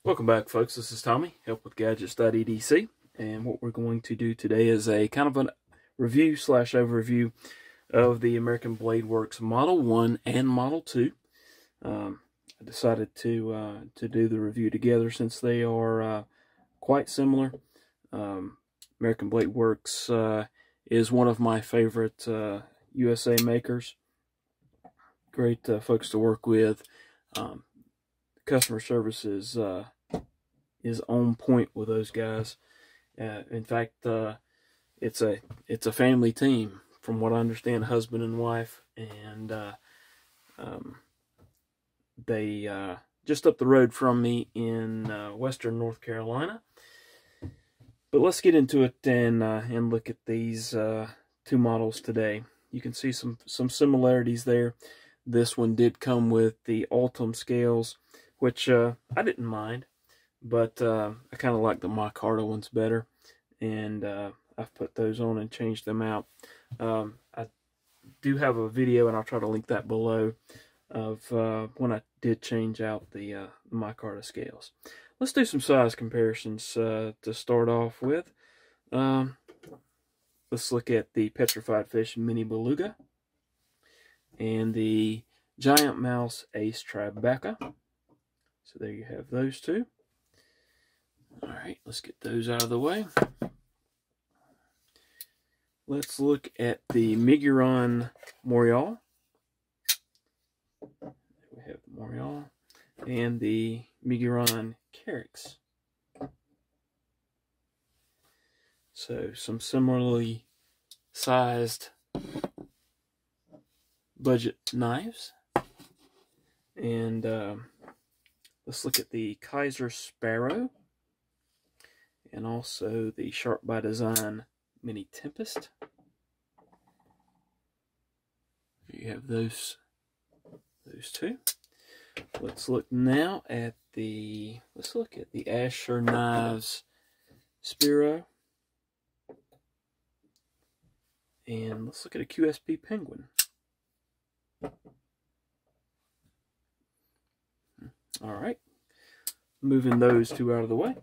Welcome back, folks. This is Tommy, helpwithgadgets.edc, and what we're going to do today is a kind of a review slash overview of the American Blade Works Model 1 and Model 2. I decided to do the review together since they are quite similar. American Blade Works is one of my favorite USA makers. Great folks to work with. Customer service is on point with those guys. In fact, it's a family team, from what I understand, husband and wife, and they just up the road from me in western North Carolina. But let's get into it and look at these two models today. You can see some similarities there. This one did come with the Ultem scales, which I didn't mind, but I kind of like the micarta ones better, and I've put those on and changed them out. I do have a video, and I'll try to link that below, of when I did change out the micarta scales. Let's do some size comparisons to start off with. Let's look at the Petrified Fish Mini Beluga and the Giant Mouse Ace Tribeca. So there you have those two. Alright, let's get those out of the way. Let's look at the Miguron Morial. We have the Morial and the Miguron Carex. So some similarly sized budget knives. And let's look at the Kaiser Sparrow and also the Sharp by Design Mini Tempest. You have those two. Let's look now at the Asher Knives Spiro, and let's look at a QSP Penguin. All right, moving those two out of the way.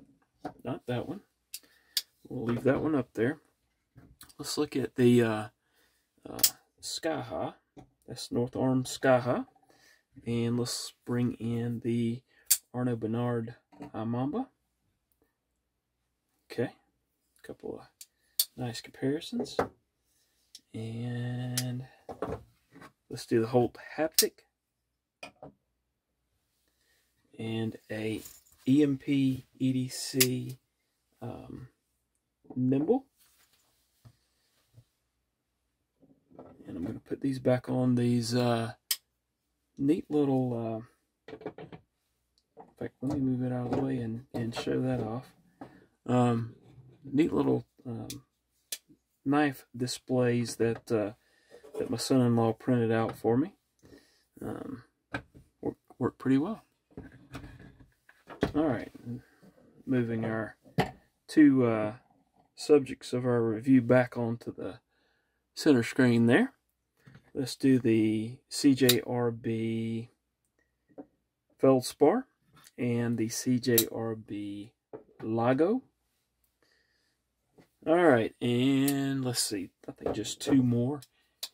Not that one. We'll leave that one up there. Let's look at the Skyha. That's North Arm Skyha. And let's bring in the Arnaud Bernard Mamba. Okay, a couple of nice comparisons. And let's do the Holt Haptic and a EMP EDC Nimble. And I'm going to put these back on these neat little, in fact, let me move it out of the way and show that off. Neat little knife displays that that my son-in-law printed out for me. Worked pretty well. All right, moving our two subjects of our review back onto the center screen there. Let's do the CJRB Feldspar and the CJRB Lago. All right, and let's see. I think just two more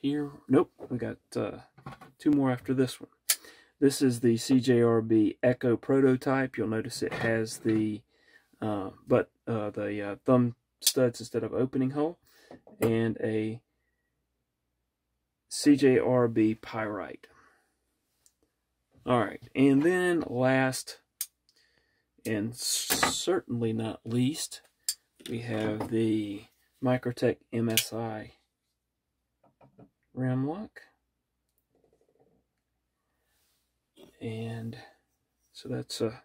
here. Nope, we got two more after this one. This is the CJRB Echo Prototype. You'll notice it has the thumb studs instead of opening hole, and a CJRB Pyrite. All right, and then last and certainly not least, we have the Microtech MSI Ramlock. And so that's a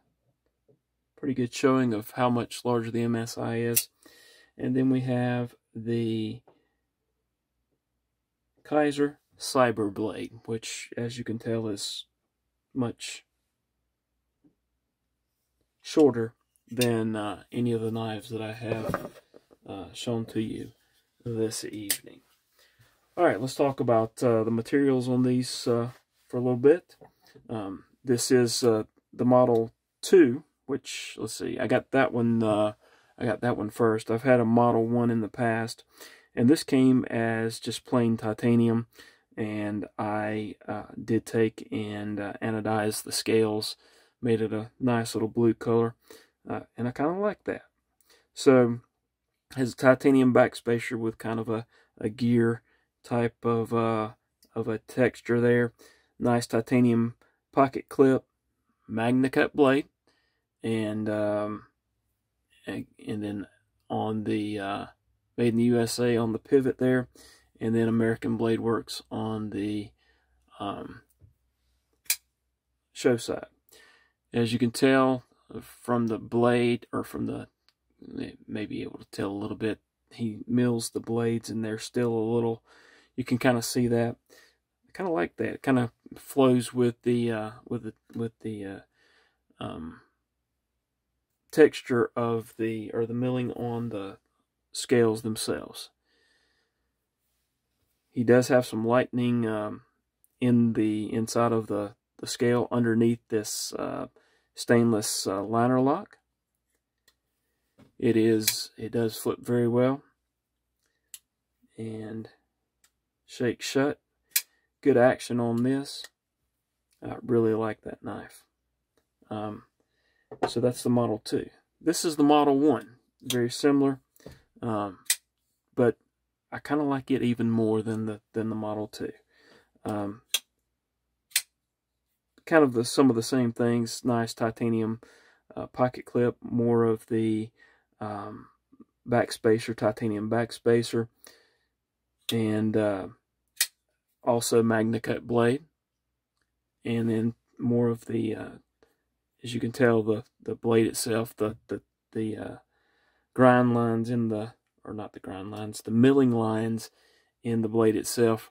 pretty good showing of how much larger the MSI is. And then we have the Kaiser Cyberblade, which, as you can tell, is much shorter than any of the knives that I have shown to you this evening. All right, let's talk about the materials on these for a little bit. This is the Model 2 which, let's see, I got that one first. I've had a Model 1 in the past, and this came as just plain titanium, and I did take and anodize the scales, made it a nice little blue color, and I kind of like that. So it has a titanium backspacer with kind of a gear type of a texture there. Nice titanium pocket clip, MagnaCut blade, and then on the Made in the USA on the pivot there, and then American Blade Works on the show side. As you can tell from the blade, or from the, may be able to tell a little bit, he mills the blades and they're still a little, you can kind of see that. I kind of like that. It kind of flows with the texture of the milling on the scales themselves. He does have some lightning in the inside of the scale underneath this stainless liner lock. It does flip very well and shake shut. Good action on this. I really like that knife. So that's the Model 2. This is the Model 1. Very similar, but I kind of like it even more than the Model 2. Kind of some of the same things. Nice titanium pocket clip, more of the backspacer, titanium backspacer, and also MagnaCut blade, and then more of the as you can tell, the blade itself, the grind lines in the, or not the grind lines, the milling lines in the blade itself.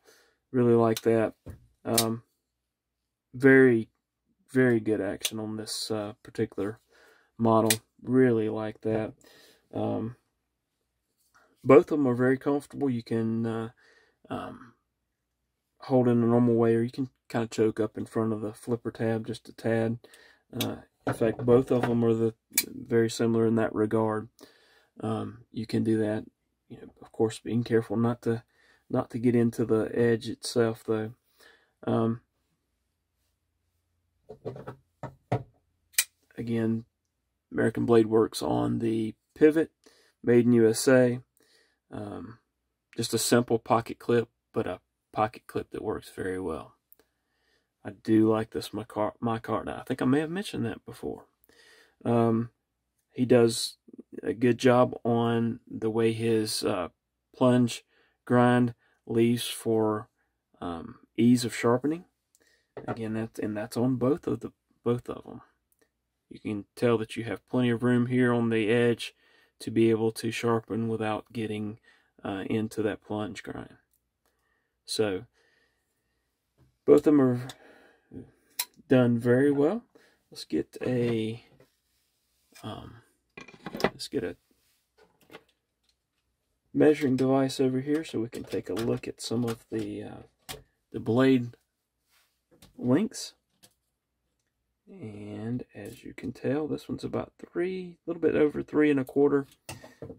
Really like that. Very, very good action on this particular model. Really like that. Both of them are very comfortable. You can hold in a normal way, or you can kind of choke up in front of the flipper tab just a tad. In fact, both of them are very similar in that regard. You can do that, of course, being careful not to get into the edge itself, though. Again, American Blade Works on the pivot, Made in USA. Just a simple pocket clip, but a pocket clip that works very well. I do like this micarta. Now, I think I may have mentioned that before. He does a good job on the way his plunge grind leaves for ease of sharpening. Again, that's on both of them. You can tell that you have plenty of room here on the edge to be able to sharpen without getting into that plunge grind. So both of them are done very well. Let's get a measuring device over here so we can take a look at some of the blade lengths. And as you can tell, this one's about a little bit over 3 1/4,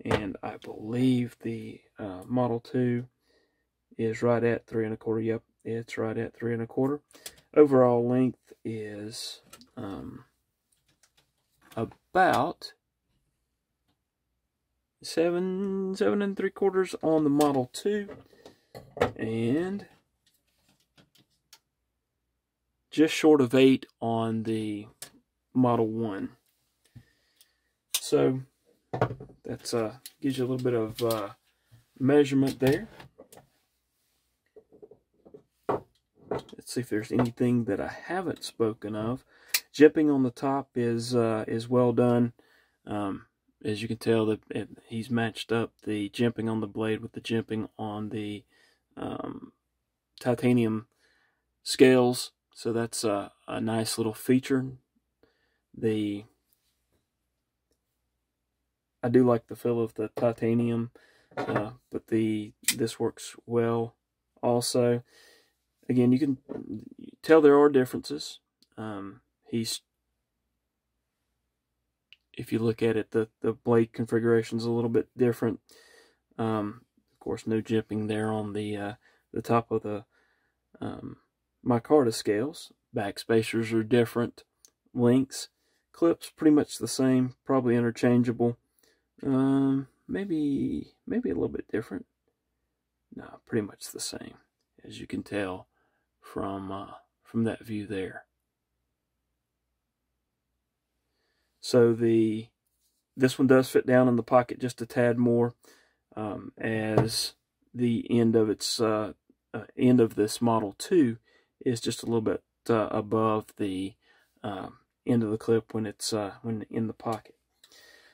and I believe the Model 2 is right at 3 1/4. Yep, it's right at 3 1/4. Overall length is about 7 3/4 on the Model 2, and just short of 8 on the Model 1. So that's gives you a little bit of measurement there. Let's see if there's anything that I haven't spoken of. Jimping on the top is well done. As you can tell, that he's matched up the jimping on the blade with the jimping on the titanium scales. So that's a nice little feature. I do like the feel of the titanium, but this works well also. Again, you can tell there are differences. He's if you look at it, the blade configuration is a little bit different. Of course, no jimping there on the top of the micarta scales. Back spacers are different. Links, clips pretty much the same, probably interchangeable. Maybe a little bit different. No, pretty much the same, as you can tell from that view there. So this one does fit down in the pocket just a tad more, as the end of its end of this Model 2 is just a little bit above the end of the clip when it's when in the pocket.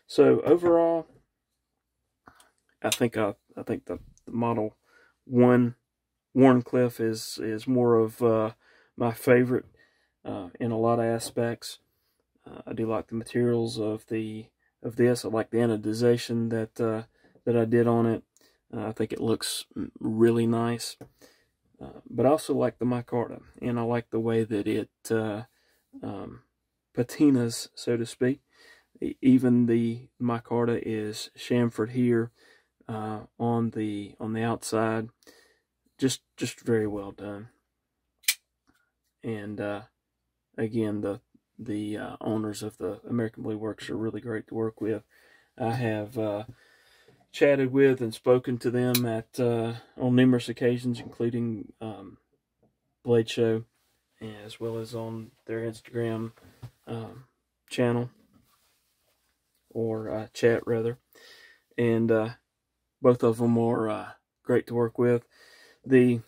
So overall, I think the Model 1 Wharncliffe is more of my favorite in a lot of aspects. I do like the materials of this. I like the anodization that I did on it. I think it looks really nice. But I also like the micarta, and I like the way that it patinas, so to speak. Even the micarta is chamfered here on the outside. Just very well done. And again, the owners of the American Blade Works are really great to work with. I have chatted with and spoken to them at on numerous occasions, including Blade Show, as well as on their Instagram channel, or chat rather. And both of them are great to work with. The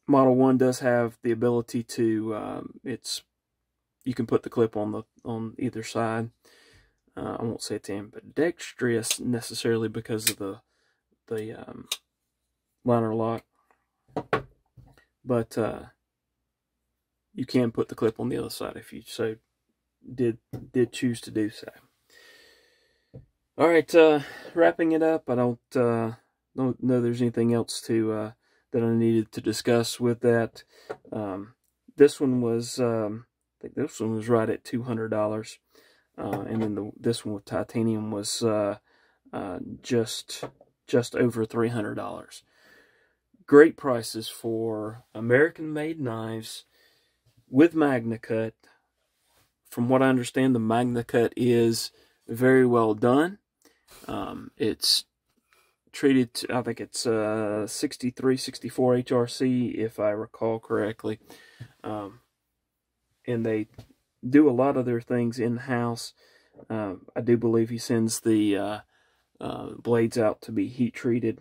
Model 1 does have the ability to you can put the clip on either side. I won't say it's ambidextrous necessarily because of the liner lock, but you can put the clip on the other side if you so did choose to do so. All right, wrapping it up. I don't know there's anything else to that I needed to discuss with that. This one was I think this one was right at $200, and then this one with titanium was just over $300. Great prices for American-made knives with MagnaCut. From what I understand, the MagnaCut is very well done. It's treated to, I think it's 63, 64 HRC, if I recall correctly. And they do a lot of their things in-house. I do believe he sends the blades out to be heat treated.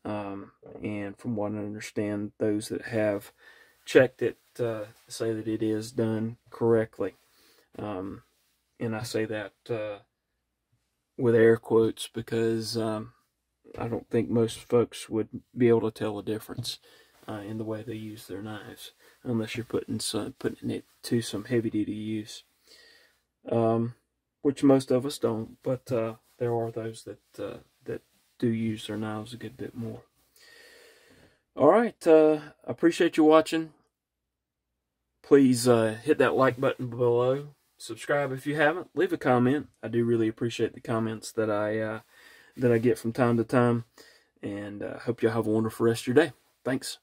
And from what I understand, those that have checked it say that it is done correctly. And I say that with air quotes because I don't think most folks would be able to tell the difference in the way they use their knives, unless you're putting it to some heavy-duty use, which most of us don't. But there are those that do use their knives a good bit more. All right, I appreciate you watching. Please hit that like button below. Subscribe if you haven't. Leave a comment. I do really appreciate the comments that I get from time to time. And hope you have a wonderful rest of your day. Thanks.